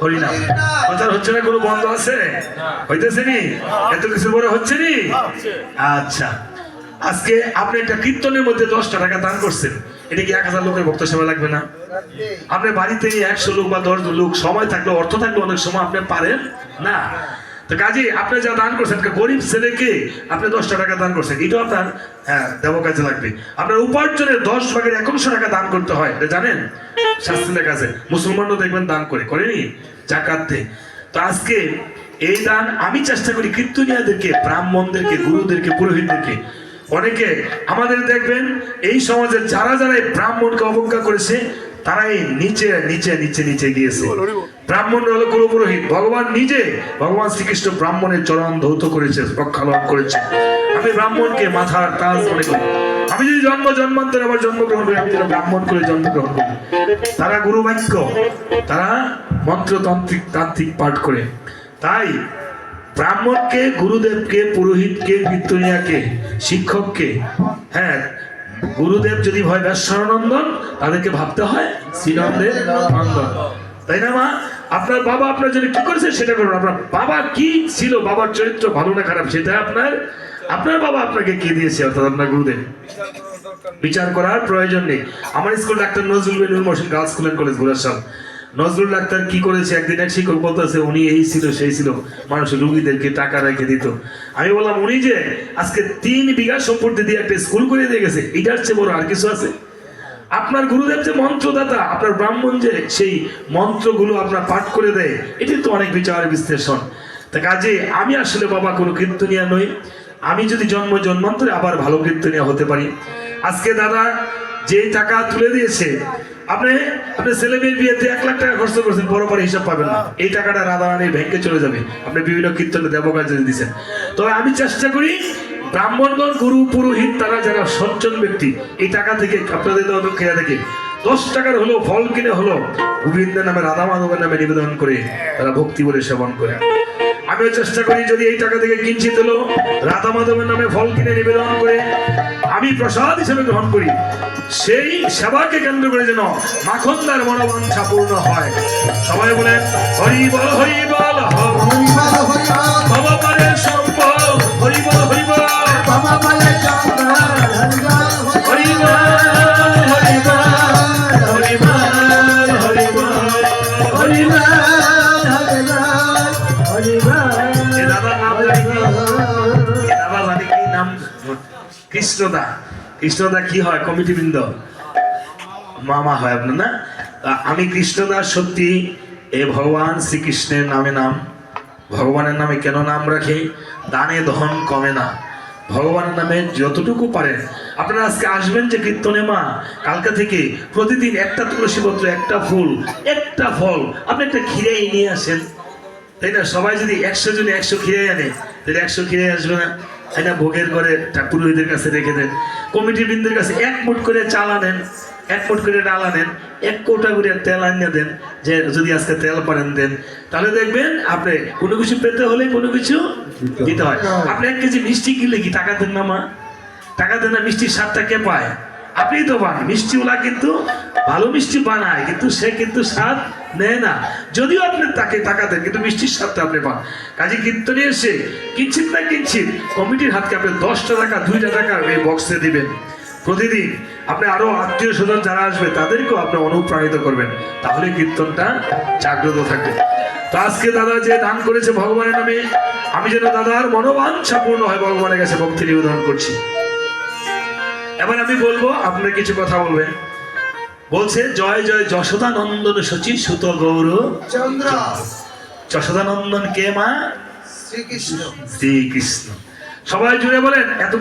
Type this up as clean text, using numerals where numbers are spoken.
হরিনাম। প্রচার হচ্ছে না, কোনো বন্ধ আছে? হইতেছে নি? এত কিছু বড় হচ্ছে নি? আচ্ছা, আজকে আপনি একটা কীর্তনের মধ্যে 10টা টাকা দান করছেন, এটা কি 1000 লোকের ভক্ত সেবা লাগবে না? আপনি বাড়িতে 100 লোক বা 10 লোক, সময় থাকলে অর্থ থাকলে অনেক সময় আপনি পারেন না। তো কাজে আপনি যা দান করছেন, গরিব ছেলেকে আপনি 10টা টাকা দান করছেন, এটাও আপনার দেব কাজে লাগবে। আপনার উপার্জনের 10 ভাগের 1 টাকা দান করতে হয়, এটা জানেন? শাস্ত্রের কাছে মুসলমানও দেখবেন দান করেনি জাকাত দেয়। তো আজকে এই দান আমি চেষ্টা করি কীর্তনিয়াদেরকে, ব্রাহ্মণদেরকে, গুরুদেরকে, পুরোহিতদেরকে। অনেকে আমাদের দেখবেন এই সমাজে যারা এই ব্রাহ্মণকে অবজ্ঞা করেছে, তারাই নিচে নিচে নিচে নিচে গিয়েছে। ব্রাহ্মণ হলো গুরু পুরোহিত, ভগবান নিজে, ভগবান শ্রীকৃষ্ণ ব্রাহ্মণের চরণ ধৌত করেছে, রক্ষালাভ করেছে। আমি ব্রাহ্মণকে মাথার তাজ মনে করি। আমি যদি জন্মান্তরে আবার জন্মগ্রহণ করি, আমি ব্রাহ্মণ করে জন্মগ্রহণ করি। তারা গুরু বাক্য, তারা মন্ত্রতান্ত্রিক পাঠ করে। তাই ব্রাহ্মণকে, গুরুদেবকে, পুরোহিতকে, কীর্তনিয়াকে, শিক্ষককে, গুরুদেব যদি হয় ব্যাসনন্দন, তাদেরকে ভাবতে হয় শ্রীনন্দের নন্দন। তাই না মা? আপনার বাবা আপনার জন্য কি করেছে সেটা করুন। আপনার বাবা কি ছিল, বাবার চরিত্র ভালো না খারাপ, সেটা আপনার বাবা আপনাকে কি দিয়েছে, অর্থাৎ আপনার গুরুদেব। বিচার করার প্রয়োজন নেই। আমার school doctor Nazrul Mohsin girls school and college Ghorashal, Nazrul doctor কি করেছে, একদিন এক শিক্ষক বলতেছে উনি এই ছিল সেই ছিল, মানুষের রুগীদেরকে টাকা রেখে দিত। আমি বললাম উনি যে আজকে 3 বিঘা সম্পত্তি দিয়ে একটা স্কুল করে দিয়ে গেছে, এটার চেয়ে বড় আর কিছু আছে? আপনার গুরুদেব যে মন্ত্রদাতা, আপনার ব্রাহ্মণ যে সেই মন্ত্রগুলো আপনার পাঠ করে দেয়, এটি তো অনেক বিচার বিশ্লেষণ। তা কাজে আমি আসলে বাবা কোনো কীর্তনিয়া নই। আমি যদি জন্মান্তরে আবার ভালো কীর্তনিয়া হতে পারি। আজকে দাদা যে টাকা তুলে দিয়েছে, আপনি ছেলে মেয়ের বিয়েতে 1 লাখ টাকা খরচ করছেন, পরে হিসাব পাবেন না। এই টাকাটা রাধারানীর ব্যাংকে চলে যাবে, আপনি বিভিন্ন কীর্তনে দেবকাজে দিয়েছেন। তবে আমি চেষ্টা করি ব্রাহ্মণগণ, গুরু পুরোহিত, তারা যারা সজ্জন ব্যক্তি, এই টাকা থেকে আপনাদের খেয়া থেকে 10 টাকার হলো ফল কিনে হলো গোবিন্দের নামে, রাধা মাধবের নামে নিবেদন করে তারা ভক্তি বলে সেবন করে। আমিও চেষ্টা করি যদি এই টাকা থেকে কিঞ্চিত হলো রাধা মাধবের নামে ফল কিনে নিবেদন করে আমি প্রসাদ হিসেবে গ্রহণ করি। সেই সেবাকে কেন্দ্র করে যেন মাখনদার মনোবাঞ্ছা পূর্ণ হয়। সবাই বলেন হরি বল, হরি বল, ভগবানের সম্পদ, হরি বল, হরি বল, ভগবানের সম্পদ, হরি বল, হরি বল, হরি বল, হরি বল, হরি বল, হরি বল। এ দাদা নাম জানি কি নাম? কৃষ্ণদা। কৃষ্ণদা কি হয়? কমিটি বৃন্দ মামা হয় আপনার না? আমি কৃষ্ণদাস সত্যি এ ভগবান শ্রীকৃষ্ণের নামে নাম, ভগবানের নামে কেন নাম রাখে? দানে ধন কমে না, ভগবানের নামে যতটুকু পারেন। আপনারা আজকে আসবেন যে কীর্তনে মা, কালকা থেকে প্রতিদিন একটা তুলসী পত্র, একটা ফুল, একটা ফল, আপনি একটা খিরাই নিয়ে আসেন, তাই না? সবাই যদি 100 জনে 100 খিরাই আনে, তাহলে 100 খিরাই আসবে না, তাই না? ভোগের করে পুরোহিতের কাছে রেখে দেন, কমিটি বৃন্দের কাছে 1 মুঠ করে চাল আনেন, 1 মুঠ করে ডাল আনেন, 1 কৌটা করে তেল আনিয়ে দেন, যে যদি আজকে তেল পারেন দেন, তাহলে দেখবেন আপনি কোনো কিছু পেতে হলে কোনো কিছু দিতে হয়। আপনি 1 কেজি মিষ্টি কিনলে কি টাকা দেন না মা? টাকা দেন না? মিষ্টির স্বাদটা কে পায়? আপনিই তো পান। মিষ্টিওয়ালা কিন্তু ভালো মিষ্টি বানায়, কিন্তু সে কিন্তু স্বাদ নেয় না, যদিও আপনি তাকে টাকা দেন, কিন্তু মিষ্টির স্বাদটা আপনি পান। কাজে কীর্তনে এসে কিঞ্চিত না কিঞ্চিত কমিটির হাতকে আপনি 10টা টাকা, 2টা টাকা এই বক্সে দিবেন। প্রতিদিন আপনি আরো আত্মীয় স্বজন যারা আসবে তাদেরকেও আপনি অনুপ্রাণিত করবেন, তাহলে কীর্তনটা জাগ্রত থাকবে। তো আজকে দাদা যে দান করেছে ভগবানের নামে, আমি যেন দাদার মনোবাঞ্ছা পূর্ণ হয়, ভগবানের কাছে ভক্তি নিবেদন করছি। এবার আমি বলবো, আপনারা কিছু কথা বলবেন। বলছে জয় জয় যশোদানন্দন শচী সুত গৌর চন্দ্র। যশোদানন্দন কে মা? শ্রীকৃষ্ণ। শ্রীকৃষ্ণ। সবাই জুড়ে বলেন। এত